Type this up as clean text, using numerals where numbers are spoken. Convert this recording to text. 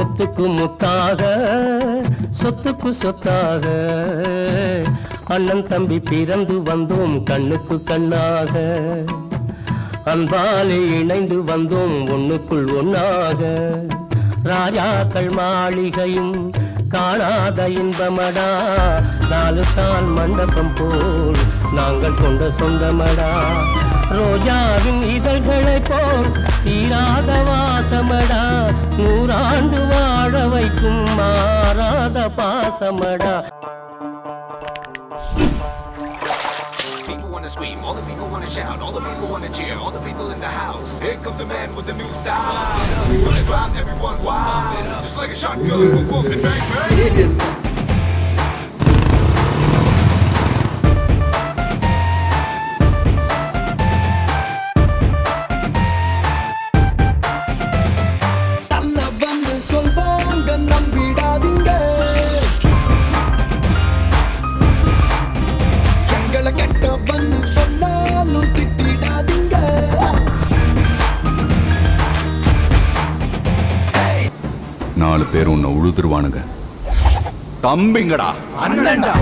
முத்துக்கு முத்தாக சொத்துக்கு சொத்தாக அண்ணன் தம்பி பிறந்து வந்தோம் கண்ணுக்கு கண்ணாக அன்பாலே இணைந்து வந்தோம் ஒண்ணுக்குள் ஒன்னாக ராஜாக்கள் மாளிகையும் காணாத இன்பமடா நாலு கால் மண்டபம் போல் நாங்கள் கொண்ட சொந்தமடா ரோஜாவின் இதழ்களை போல் தீராத வாசமடா நூறாண்டு வாழ வைக்கும் மாறாத பாசமடா. Scream, all the people wanna shout, all the people wanna cheer, all the people in the house. Here comes a man with a new style. When it drop, everyone wild. Just like a shotgun, boom boom and bang bang. நாலு பேர் உன்னை உழுதுருவானுங்க. தம்பிங்கடா, அண்ணன்டா.